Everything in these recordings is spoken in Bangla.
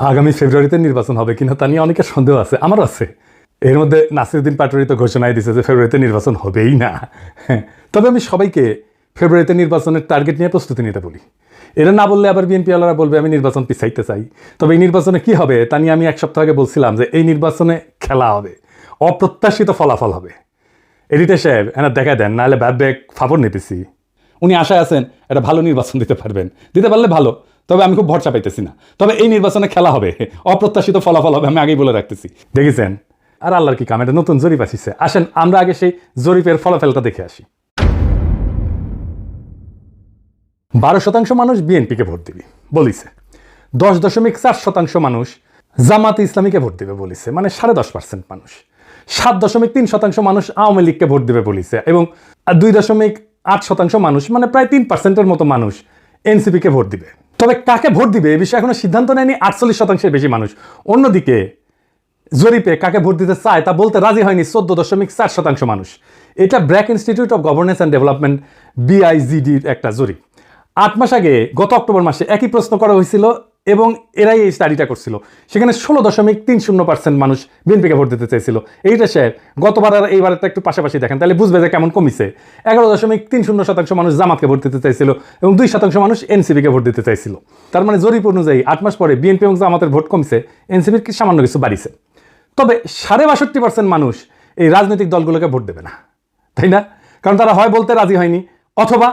আগামী ফেব্রুয়ারিতে নির্বাচন হবে কিনা তা নিয়ে অনেকের সন্দেহ আছে, আমারও আছে। এর মধ্যে নাসিরউদ্দিন পাটোয়ারি তো ঘোষণায় দিয়েছে যে ফেব্রুয়ারিতে নির্বাচন হবেই না। তবে আমি সবাইকে ফেব্রুয়ারিতে নির্বাচনের টার্গেট নিয়ে প্রস্তুতি নিতে বলি। এরা না বললে আবার বিএনপি ওয়ালারা বলবে আমি নির্বাচন পিছাইতে চাই। তবে এই নির্বাচনে কি হবে তা নিয়ে আমি এক সপ্তাহ আগে বলছিলাম যে এই নির্বাচনে খেলা হবে, অপ্রত্যাশিত ফলাফল হবে। এডিটর সাহেব এনা দেখা দেন, নাহলে ভাববে ফাপড় নিতেছি। উনি আশায় আছেন একটা ভালো নির্বাচন দিতে পারবেন, দিতে পারলে ভালো, তবে আমি খুব ভরসা পাইতেছি না। তবে এই নির্বাচনে খেলা হবে, অপ্রত্যাশিত ফলাফল হবে, আমি আগেই বলে রাখতেছি। দেখেছেন আর আল্লাহর কি কাম, এটা নতুন জরিপ আসিছে। আসেন আমরা আগে সেই জরিপের ফলাফলটা দেখে আসি। 12% মানুষ বিএনপিকে ভোট দিবে বলিছে, 10.4% মানুষ জামাতে ইসলামীকে ভোট দিবে বলিছে, মানে 10.5% মানুষ। 7.3% মানুষ আওয়ামী লীগকে ভোট দিবে বলিছে, এবং 2.8% মানুষ, মানে প্রায় 3%-এর মতো মানুষ এনসিপিকে ভোট দিবে। তবে কাকে ভোট দিবে এ বিষয়ে এখনো সিদ্ধান্ত নেয়নি 48%-এর বেশি মানুষ। অন্যদিকে জরিপে কাকে ভোট দিতে চায় তা বলতে রাজি হয়নি 14.4% মানুষ। এটা BRAC institute of governance and development BIGDর একটা জরিপ। 8 মাস আগে গত অক্টোবর মাসে একই প্রশ্ন করা হয়েছিল এবং এরাই এই স্টাডিটা করছিল। সেখানে 16.30% মানুষ বিএনপিকে ভোট দিতে চাইছিল। এইটা সাহেব গতবার আর এইবারটা একটু পাশাপাশি দেখেন, তাহলে বুঝবে যে কেমন কমিছে। 11.30% মানুষ জামাতকে ভোট দিতে চাইছিল এবং 2% মানুষ এনসিপিকে ভোট দিতে চাইছিল। তার মানে জরিপ অনুযায়ী 8 মাস পরে বিএনপি এবং জামাতের ভোট কমছে, এনসিপির কি সামান্য কিছু বাড়িছে। তবে 62% মানুষ এই রাজনৈতিক দলগুলোকে ভোট দেবে না, তাই না? কারণ তারা হয় বলতে রাজি হয়নি, অথবা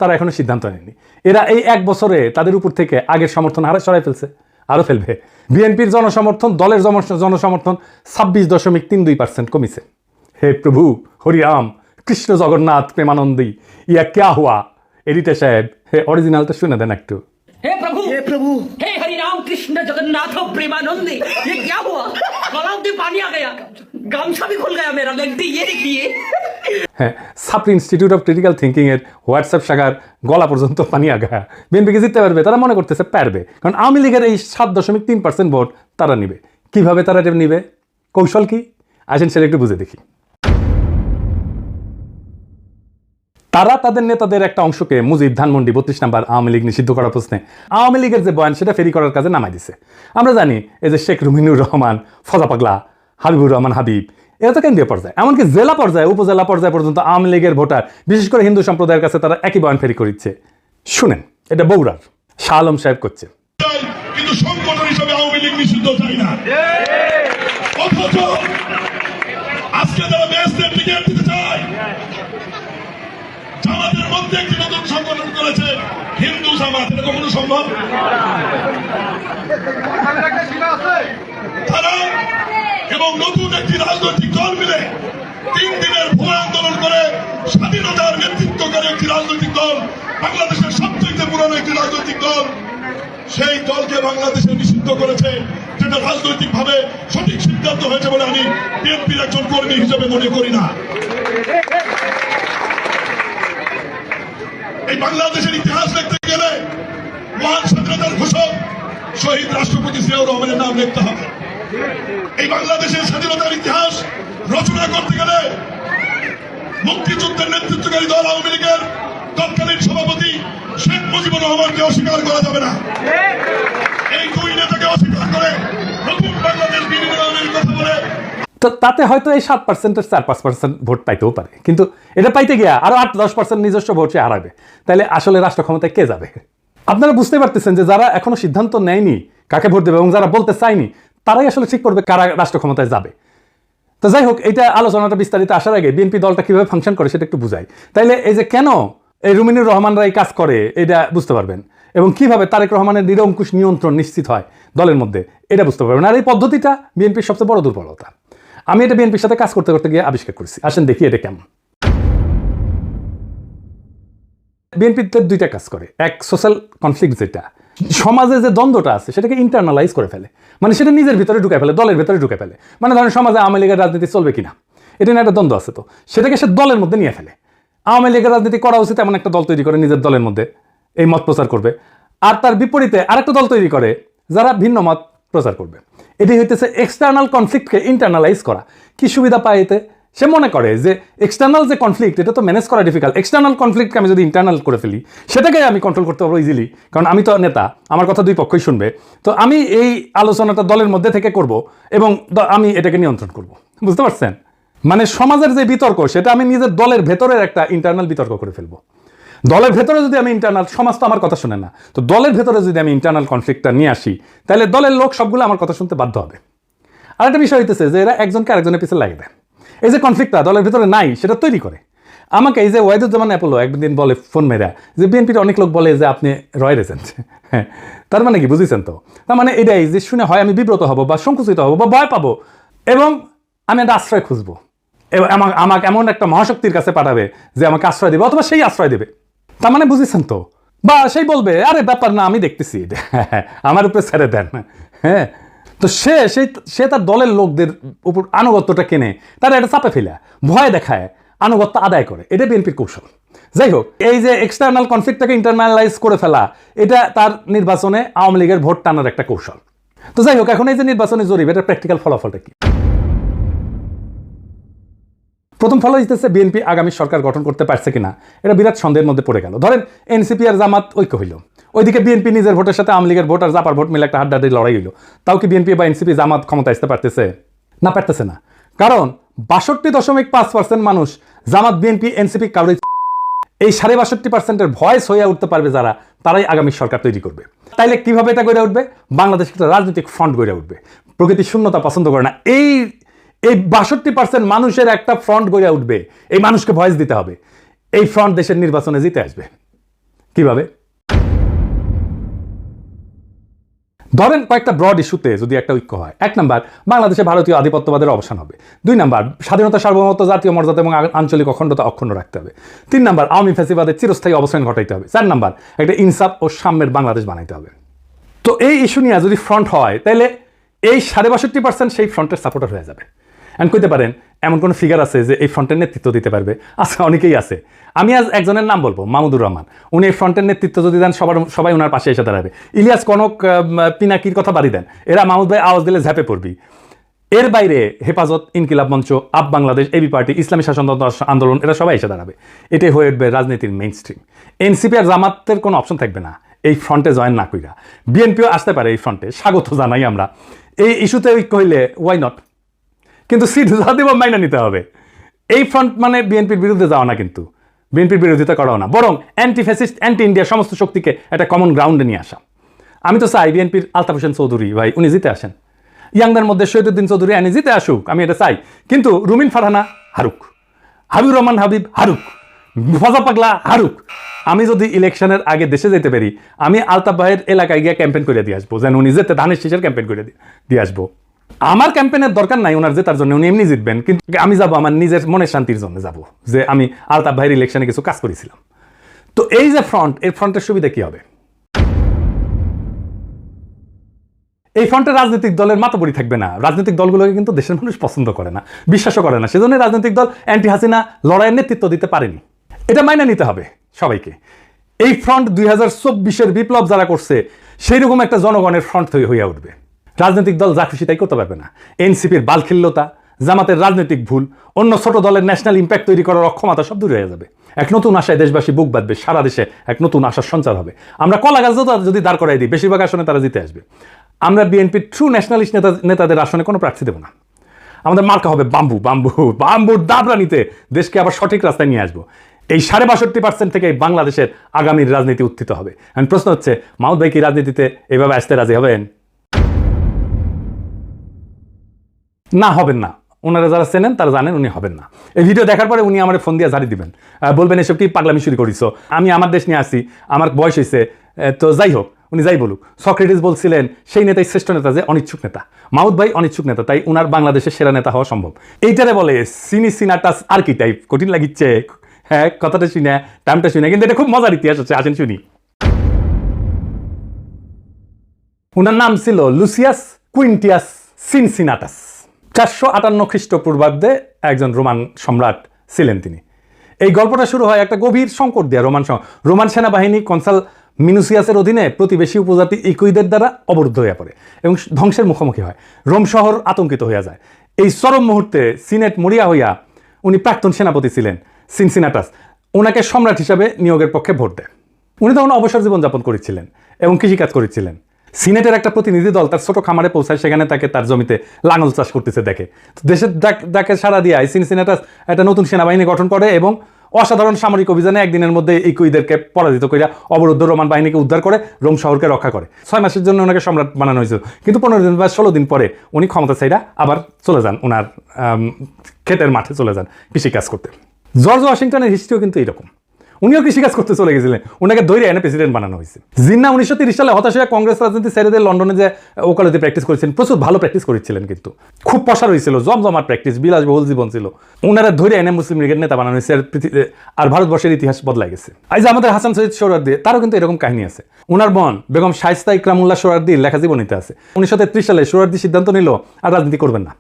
তারা এখনো সিদ্ধান্ত নেয়নি। এরা এই 1 বছরে তাদের উপর থেকে আগের সমর্থন হারে সরাই ফেলছে, আরও ফেলবে। বিএনপির জনসমর্থন, দলের জনসমর্থন 26.32% কমিছে। হে প্রভু হরিরাম কৃষ্ণ জগন্নাথ প্রেমানন্দী, ইয়া ক্যা হুয়া। এডিটর সাহেব অরিজিনালটা শুনে দেন একটু। हे प्रभु हे हरि राम कृष्ण जगन्नाथ प्रेमानंदी, ये क्या हुआ? गला में पानी आ गया, गामछा भी खुल गया मेरा, लगती ये देखिए। হ্যাঁ, সাপ্রি ইনস্টিটিউট অফ ক্রিটিক্যাল থিঙ্কিং এর হোয়াটসঅ্যাপ শাখার গলা পর্যন্ত পানি আগা। বিএনপিকে জিততে পারবে, তারা মনে করতেছে পারবে, কারণ আওয়ামী লীগের এই 7.3% ভোট তারা নিবে। কিভাবে তারা এটা নিবে, কৌশল কি, আসেন সেটা একটু বুঝে দেখি। তারা তাদের নেতাদের একটা অংশকে মুজিব, ধানমন্ডি, 32 নম্বর আওয়ামী লীগ নিষিদ্ধ করার প্রশ্নে আওয়ামী লীগের যে বয়ান সেটা ফেরি করার কাজে নামাই দিছে। আমরা জানি এই যে শেখ রুমিনুর রহমান, ফজা পাগলা, হাবিবুর রহমান হাবিব, এরা তো কেন্দ্রীয় পর্যায়ে, এমনকি জেলা পর্যায়ে, উপজেলা পর্যায়ে পর্যন্ত আওয়ামী লীগের ভোটার, বিশেষ করে হিন্দু সম্প্রদায়ের কাছে তারা একই বয়ান ফেরি করিচ্ছে। শুনেন, এটা বগুড়ার শাহ আলম সাহেব করছে। কিন্তু সংগঠন হিসেবে আওয়ামী লীগ নিষিদ্ধ চাই না, অথচ আজকে যারা বেহেশতের টিকিট দিতে চায়, জামাতের মধ্যে একটি নতুন সংগঠন করেছে হিন্দু জামাত, এটা কখনো সম্ভব? তারা এবং নতুন একটি রাজনৈতিক দল মিলে 3 দিনের ভুয়া আন্দোলন করে স্বাধীনতার নেতৃত্ব করে একটি রাজনৈতিক দল, বাংলাদেশের সবচেয়ে পুরনো একটি রাজনৈতিক দল, সেই দলকে বাংলাদেশে নিষিদ্ধ করেছে, যেটা রাজনৈতিক ভাবে সঠিক সিদ্ধান্ত হয়েছে বলে আমি বিএনপির একজন কর্মী হিসেবে মনে করি না। এই বাংলাদেশের ইতিহাস লিখতে গেলে মহান স্বাধীনতার ঘোষক শহীদ রাষ্ট্রপতি জিয়াউর রহমানের নাম লিখতে হবে। এই বাংলাদেশের স্বাধীনতার ইতিহাস রচনা করতে গেলে মুক্তিযুদ্ধের নেতৃত্বকারী দল আওয়ামী লীগের তৎকালীন সভাপতি শেখ মুজিবুর রহমানকে অস্বীকার করা যাবে না। এই 2 নেতাকে অস্বীকার করে নতুন বাংলাদেশ বিনির্মাণের কথা বলে তো তাতে হয়তো এই 7%-এর 4-5% ভোট পাইতেও পারে, কিন্তু এটা পাইতে গিয়া আরো 8-10% নিজস্ব ভোট সে হারাবে। তাহলে আসলে রাষ্ট্র ক্ষমতায় কে যাবে? আপনারা বুঝতে পারতেছেন যে যারা এখনো সিদ্ধান্ত নেয়নি কাকে ভোট দেবে এবং যারা বলতে চায়নি, তারাই আসলে ঠিক করবে কারা রাষ্ট্র ক্ষমতায় যাবে। তো যাই হোক, এইটা আলোচনাটা বিস্তারিত আসার আগে বিএনপি দলটা কিভাবে ফাংশন করে সেটা একটু বুঝাই। তাইলে এই যে কেন এই রুমিনুর রহমানরা এই কাজ করে এটা বুঝতে পারবেন, এবং কিভাবে তারেক রহমানের নিরঙ্কুশ নিয়ন্ত্রণ নিশ্চিত হয় দলের মধ্যে এটা বুঝতে পারবেন। আর এই পদ্ধতিটা বিএনপির সবচেয়ে বড় দুর্বলতা। আমি এটা বিএনপির সাথে কাজ করতে করতে গিয়ে আবিষ্কার করেছি। আসেন দেখি এটা কেমন। বিএনপিতে 2টা কাজ করে। এক, সোশ্যাল কনফ্লিক্ট, যেটা সমাজে যে দ্বন্দ্বটা আছে সেটাকে ইন্টারনালাইজ করে ফেলে, মানে সেটা নিজের ভিতরে ঢুকে ফেলে, দলের ভিতরে ঢুকে ফেলে। মানে ধরেন সমাজে আওয়ামী লীগের রাজনীতি চলবে কিনা, এটা নিয়ে একটা দ্বন্দ্ব আছে, তো সেটাকে সে দলের মধ্যে নিয়ে ফেলে। আওয়ামী লীগের রাজনীতি করা উচিত এমন একটা দল তৈরি করে নিজের দলের মধ্যে এই মত প্রচার করবে, আর তার বিপরীতে আরেকটা দল তৈরি করে যারা ভিন্ন মত প্রচার করবে। এটি হইতেছে এক্সটার্নাল কনফ্লিক্টকে ইন্টারনালাইজ করা। কি সুবিধা পায় এতে? সে মনে করে যে এক্সটার্নাল যে কনফ্লিক্ট এটা তো ম্যানেজ করা ডিফিকাল্ট, এক্সটার্নাল কনফ্লিক্টকে আমি যদি ইন্টারনাল করে ফেলি সেটাকে আমি কন্ট্রোল করতে পারবো ইজিলি, কারণ আমি তো নেতা, আমার কথা দুই পক্ষই শুনবে। তো আমি এই আলোচনাটা দলের মধ্যে থেকে করব এবং আমি এটাকে নিয়ন্ত্রণ করব। বুঝতে পারছেন? মানে সমাজের যে বিতর্ক সেটা আমি নিজের দলের ভেতরের একটা ইন্টারনাল বিতর্ক করে ফেলবো। দলের ভেতরে যদি আমি ইন্টারনাল, সমাজ তো আমার কথা শুনে না, তো দলের ভেতরে যদি আমি ইন্টারনাল কনফ্লিক্টটা নিয়ে আসি তাহলে দলের লোক সবগুলো আমার কথা শুনতে বাধ্য হবে। আর একটা বিষয় হইতেছে যে এরা একজনকে আরেকজনের পিছনে লাগিয়ে দেয়। এই যে কনফ্লিক্টটা দলের ভিতরে নাই সেটা তৈরি করে। আমাকে এই যে ওয়াহিদুজ্জামান অ্যাপোলো একদিন বলে ফোন মেরা যে বিএনপির অনেক লোক বলে যে আপনি রয়ের এজেন্ট। হ্যাঁ, তার মানে কি বুঝেছেন তো? তার মানে এটাই যে শুনে হয় আমি বিব্রত হব বা সংকুচিত হব বা ভয় পাবো এবং আমি একটা আশ্রয় খুঁজবো এবং আমাকে এমন একটা মহাশক্তির কাছে পাঠাবে যে আমাকে আশ্রয় দেবে অথবা সেই আশ্রয় দেবে। তার মানে বুঝেছেন তো? বা সেই বলবে আরে ব্যাপার না, আমি দেখতেছি, আমার উপরে ছেড়ে দেন। হ্যাঁ, তো সে তার দলের লোকদের উপর আনুগত্যটা কেনে, তারা এটা চাপে ফেলে ভয় দেখায়, আনুগত্য আদায় করে। এটা বিএনপির কৌশল। যাই হোক, এই যে এক্সটার্নাল কনফ্লিক্টটাকে ইন্টারনালাইজ করে ফেলা, এটা তার নির্বাচনে আওয়ামী লীগের ভোট টানার একটা কৌশল। তো যাই হোক, এখন এই যে নির্বাচনী জরিপ, এটা প্র্যাকটিক্যাল ফলাফলটা কি? প্রথম ফল হইতেছে বিএনপি আগামী সরকার গঠন করতে পারছে কিনা এটা বিরাট সন্দেহের মধ্যে পড়ে গেল। ধরেন এনসিপি আর জামাত ঐক্য হইল, ওইদিকে বিএনপি নিজের ভোটের সাথে আওয়ামী লীগের ভোট আর জাপার ভোট মিলে একটা হাড্ডাহাড্ডি লড়াই হইল। তাও কি বিএনপি বা এনসিপি জামাত ক্ষমতা আসতে পারতেছে? না, পারতেছে না। কারণ ৬২.৫% মানুষ জামাত বিএনপি এনসিপি কারোই, এই ৬২.৫%-এর ভয়েস হয়ে উঠতে পারবে যারা, তারাই আগামী সরকার তৈরি করবে। তাইলে কিভাবে এটা গড়ে উঠবে? বাংলাদেশ একটা রাজনৈতিক ফ্রন্ট গড়ে উঠবে। প্রকৃতি শূন্যতা পছন্দ করে না। এই ৬২% মানুষের একটা ফ্রন্ট গড়ে উঠবে। এই মানুষকে ভয়েস দিতে হবে। এই ফ্রন্ট দেশের নির্বাচনে জিতে আসবে। কিভাবে? ধরেন কয়েকটা ব্রড ইস্যুতে যদি একটা ঐক্য হয়। ১ নাম্বার, বাংলাদেশে ভারতীয় আধিপত্যবাদের অবসান হবে। ২ নাম্বার, স্বাধীনতা, সার্বভৌমত্ব, জাতীয় মর্যাদা এবং আঞ্চলিক অখণ্ডতা অক্ষুণ্ণ রাখতে হবে। ৩ নাম্বার, আওয়ামী ফ্যাসিবাদের চিরস্থায়ী অবসান ঘটাইতে হবে। ৪ নাম্বার, একটা ইনসাফ ও সাম্যের বাংলাদেশ বানাইতে হবে। তো এই ইস্যু নিয়ে যদি ফ্রন্ট হয় তাহলে এই ৬২.৫% সেই ফ্রন্টের সাপোর্টার হয়ে যাবে। এন্ড কইতে পারেন এমন কোন ফিগার আছে যে এই ফ্রন্টের নেতৃত্ব দিতে পারবে? আচ্ছা, অনেকেই আছে। আমি আজ একজনের নাম বলবো, মাহমুদুর রহমান। উনি এই ফ্রন্টের নেতৃত্ব যদি দেন সবাই ওনার পাশে এসে দাঁড়াবে। ইলিয়াস কনক, পিনাকির কথা বাড়ি দেন, এরা মাহমুদ ভাই আওয়াজ দিলে ঝাঁপে পড়বি। এর বাইরে হেফাজত, ইনকিলাব মঞ্চ, আপ বাংলাদেশ, এবি পার্টি, ইসলামী শাসনতন্ত্র আন্দোলন, এরা সবাই এসে দাঁড়াবে। এটাই হয়ে উঠবে রাজনীতির মেইন স্ট্রিম। এনসিপি আর জামাতের কোনো অপশন থাকবে না এই ফ্রন্টে জয়েন না কইরা। বিএনপিও আসতে পারে এই ফ্রন্টে, স্বাগত জানাই আমরা। এই ইস্যুতে ঐক্য হইলে ওয়াই নট, কিন্তু সিট যা দেব মাইনা নিতে হবে। এই ফ্রন্ট মানে বিএনপির বিরুদ্ধে যাওয়া না, কিন্তু বিএনপির বিরোধিতা করাও না, বরং অ্যান্টি ফ্যাসিস্ট, অ্যান্টি ইন্ডিয়া সমস্ত শক্তিকে একটা কমন গ্রাউন্ডে নিয়ে আসা। আমি তো চাই বিএনপির আলতাফ হোসেন চৌধুরী ভাই উনি জিতে আসেন, ইয়াংদের মধ্যে শহীদুদ্দিন চৌধুরী আনি জিতে আসুক, আমি এটা চাই। কিন্তু রুমিন ফারহানা হারুক, হাবিবুর রহমান হাবিব হারুক, ফজা পাগলা হারুক। আমি যদি ইলেকশনের আগে দেশে যেতে পারি, আমি আলতাফ ভাইয়ের এলাকায় গিয়ে ক্যাম্পেইন করে দিয়ে আসবো, যেন উনি যেতে ধানের শীষের ক্যাম্পেইন করে দিয়ে আসবো। আমার ক্যাম্পেইনের দরকার নাই ওনার জেতার জন্য, উনি এমনি জিতবেন, কিন্তু আমি যাবো আমার নিজের মনের শান্তির জন্য যাবো, যে আমি আলতাফ ভাইয়ের ইলেকশনে কিছু কাজ করেছিলাম। তো এই যে ফ্রন্ট, এই ফ্রন্টের সুবিধা কি হবে? এই ফ্রন্টে রাজনৈতিক দলের মাতবরি থাকবে না। রাজনৈতিক দলগুলোকে কিন্তু দেশের মানুষ পছন্দ করে না, বিশ্বাসও করে না। সেজন্য রাজনৈতিক দল অ্যান্টি হাসিনা লড়াইয়ের নেতৃত্ব দিতে পারেনি। এটা মাইনে নিতে হবে সবাইকে। এই ফ্রন্ট ২০২৪-এর বিপ্লব যারা করছে সেই রকম একটা জনগণের ফ্রন্ট হইয়া উঠবে। রাজনৈতিক দল যা খুশি তাই করতে পারবে না। এনসিপির বালখিল্যতা, জামাতের রাজনৈতিক ভুল, অন্য ছোট দলের ন্যাশনাল ইম্প্যাক্ট তৈরি করার অক্ষমতা সব দূর হয়ে যাবে। এক নতুন আশায় দেশবাসী বুক বাঁধবে, সারা দেশে এক নতুন আশার সঞ্চার হবে। আমরা কলা গাছ যদি দাঁড় করাই দিই, বেশিরভাগ আসনে তারা জিতে আসবে। আমরা বিএনপির ট্রু ন্যাশনালিস্ট নেতাদের আসনে কোনো প্রার্থী দেব না। আমাদের মার্কা হবে বাম্বু, বাম্বুর দাবরানিতে দেশকে আবার সঠিক রাস্তায় নিয়ে আসবো। এই ৬২% থেকে বাংলাদেশের আগামীর রাজনীতি উত্থিত হবে। প্রশ্ন হচ্ছে, মাহমুদ ভাই কি রাজনীতিতে এভাবে আসতে রাজি হবেন? না, হবেন না। ওনারা যারা চেনেন তারা জানেন উনি হবেন না। এই ভিডিও দেখার পরে উনি আমার ফোন দিয়ে ঝাড়ি দিবেন, বলবেন এসব কি পাগলামি শুরু করিস, আমি আমার দেশ নিয়ে আসি, আমার বয়স হয়েছে। তো যাই হোক, উনি যাই বলুক, সক্রেটিস বলছিলেন সেই নেতাই শ্রেষ্ঠ নেতা যে অনিচ্ছুক নেতা। মাহমুদ ভাই অনিচ্ছুক নেতা, তাই উনার বাংলাদেশের সেরা নেতা হওয়া সম্ভব। এইটারে বলে সিনাটাস আর্কিটাইপ। কঠিন লাগিচ্ছে, হ্যাঁ, কথাটা শুনে, টাইমটা শুনে, কিন্তু এটা খুব মজার ইতিহাস হচ্ছে। আসেন শুনি। উনার নাম ছিল লুসিয়াস কুইন্টিয়াস সিনসিনাটাস। ৪৫৮ খ্রিস্টপূর্বাব্দে একজন রোমান সম্রাট ছিলেন তিনি। এই গল্পটা শুরু হয় একটা গভীর সংকট দিয়ে। রোমান সেনাবাহিনী কনসাল মিনুসিয়াসের অধীনে প্রতিবেশী উপজাতি ইকুইদের দ্বারা অবরুদ্ধ হয়ে পড়ে এবং ধ্বংসের মুখোমুখি হয়। রোম শহর আতঙ্কিত হয়ে যায়। এই চরম মুহূর্তে সিনেট মরিয়া হইয়া উনি প্রাক্তন সেনাপতি ছিলেন সিনসিনাটাস, ওনাকে সম্রাট হিসাবে নিয়োগের পক্ষে ভোট দেয়। উনি তখন অবসর জীবনযাপন করেছিলেন এবং কৃষিকাজ করেছিলেন। সিনেটের একটা প্রতিনিধি দল তার ছোট খামারে পৌঁছায়, সেখানে তাকে তার জমিতে লাঙল চাষ করতেছে দেখে। তো দেশের ডাকে সাড়া দিয়ে সিনসিনাটাস একটা নতুন সেনাবাহিনী গঠন করে এবং অসাধারণ সামরিক অভিযানে একদিনের মধ্যে ইকুইদেরকে পরাজিত করে অবরুদ্ধ রোমান বাহিনীকে উদ্ধার করে রোম শহরকে রক্ষা করে। 6 মাসের জন্য ওনাকে সম্রাট বানানো হয়েছিল, কিন্তু 15 দিন বা 16 দিন পরে উনি ক্ষমতা চাইরা আবার চলে যান, ওনার ক্ষেতের মাঠে চলে যান কৃষিকাজ করতে। জর্জ ওয়াশিংটনের হিস্ট্রিও কিন্তু এরকম, উনিও কৃষিকাজ করতে চলে গেছিলেন, ওনাকে ধরে এনে প্রেসিডেন্ট বানানো হয়েছে। জিন্না 1930 সালে হতাশ হয়ে কংগ্রেস রাজনীতি ছেড়ে দিয়ে লন্ডনে যে ওকালতি প্র্যাকটিস করেছিলেন, প্রচুর ভালো প্র্যাকটিস করেছিলেন, কিন্তু খুব পসার হয়েছিল, জমজমার প্র্যাকটিস, বিলাসবহুল জীবন ছিল। ওনারা ধরে এনে মুসলিম লীগের নেতা বানানো হয়েছে, আর ভারতবর্ষের ইতিহাস বদলাই গেছে। আজ আমাদের হাসান সৈয়দ সোহরাওয়ার্দী, তারও কিন্তু এরকম কাহিনী আছে। ওনার বোন বেগম শায়েস্তা ইকরামুল্লাহ সোহরাওয়ার্দীর লেখা জীবনীতে আছে 1933 সালে সোহরাওয়ার্দী সিদ্ধান্ত নিল আর রাজনীতি করবেন না।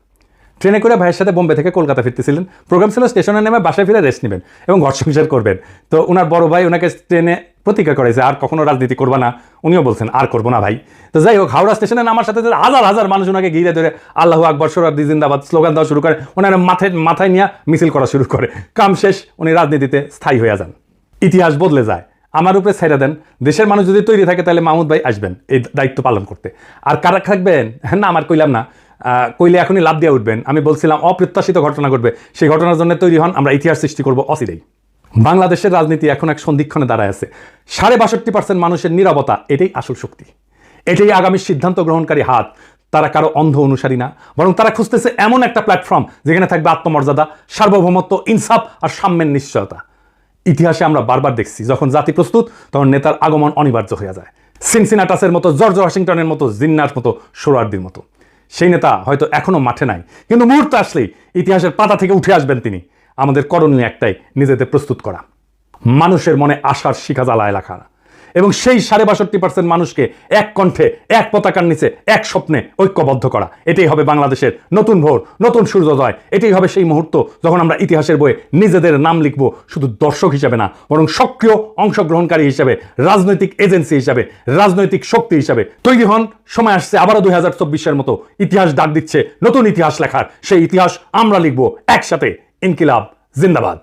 ট্রেনে করে ভাইয়ের সাথে বোম্বে থেকে কলকাতা ফিরতেছিলেন। প্রোগ্রাম ছিল স্টেশনে নেমে বাসায় ফিরে রেস্ট নেবেন এবং ঘর সংসার করবেন। তো ওনার বড় ভাই ওনাকে ট্রেনে প্রতিজ্ঞা করেছে আর কখনো রাজনীতি করবা না। উনিও বলছেন আর করবো না ভাই। তো যাই হোক, হাওড়া স্টেশনে নামার সাথে সাথে হাজার হাজার মানুষ ওনাকে ঘিরে ধরে আল্লাহু আকবর, সোহরাওয়ার্দী জিন্দাবাদ স্লোগান দেওয়া শুরু করে। ওনার মাথায় নিয়ে মিছিল করা শুরু করে। কাম শেষ, উনি রাজনীতিতে স্থায়ী হয়ে যান। ইতিহাস বদলে যায়। আমার উপরে ছেড়ে দেন, দেশের মানুষ যদি তৈরি থাকে তাহলে মাহমুদ ভাই আসবেন এই দায়িত্ব পালন করতে। আর কারা থাকবেন না আমার কইলাম না, কইলে এখনই লাভ দিয়ে উঠবেন। আমি বলছিলাম অপ্রত্যাশিত ঘটনা ঘটবে, সেই ঘটনার জন্য তৈরি হন, আমরা ইতিহাস সৃষ্টি করবো অচিরেই। বাংলাদেশের রাজনীতি এখন এক সন্ধিক্ষণে দাঁড়ায় আছে। 62% মানুষের নীরবতা, এটাই আসল শক্তি, এটাই আগামী সিদ্ধান্ত গ্রহণকারী হাত। তারা কারো অন্ধ অনুসারী না, বরং তারা খুঁজতেছে এমন একটা প্ল্যাটফর্ম যেখানে থাকবে আত্মমর্যাদা, সার্বভৌমত্ব, ইনসাফ আর সাম্যের নিশ্চয়তা। ইতিহাসে আমরা বারবার দেখছি, যখন জাতি প্রস্তুত তখন নেতার আগমন অনিবার্য হয়ে যায়। সিনসিনাটাসের মতো, জর্জ ওয়াশিংটনের মতো, জিন্নার মতো, সোহরাওয়ার্দীর মতো। সেই নেতা হয়তো এখনো মাঠে নাই, কিন্তু মুহূর্তে আসলেই ইতিহাসের পাতা থেকে উঠে আসবেন তিনি। আমাদের করণীয় একটাই, নিজেদের প্রস্তুত করা, মানুষের মনে আশার শিখা জ্বালায় রাখা এবং সেই 62% মানুষকে এক কণ্ঠে, এক পতাকার নিচে, এক স্বপ্নে ঐক্যবদ্ধ করা। এটাই হবে বাংলাদেশের নতুন ভোর, নতুন সূর্যোদয়। এটাই হবে সেই মুহূর্ত যখন আমরা ইতিহাসের বইয়ে নিজেদের নাম লিখব, শুধু দর্শক হিসেবে না, বরং সক্রিয় অংশগ্রহণকারী হিসেবে, রাজনৈতিক এজেন্সি হিসেবে, রাজনৈতিক শক্তি হিসেবে তৈরি হন। সময় আসছে আবারও 2024-এর মতো, ইতিহাস ডাক দিচ্ছে নতুন ইতিহাস লেখার। সেই ইতিহাস আমরা লিখব একসাথে। ইনকিলাব জিন্দাবাদ।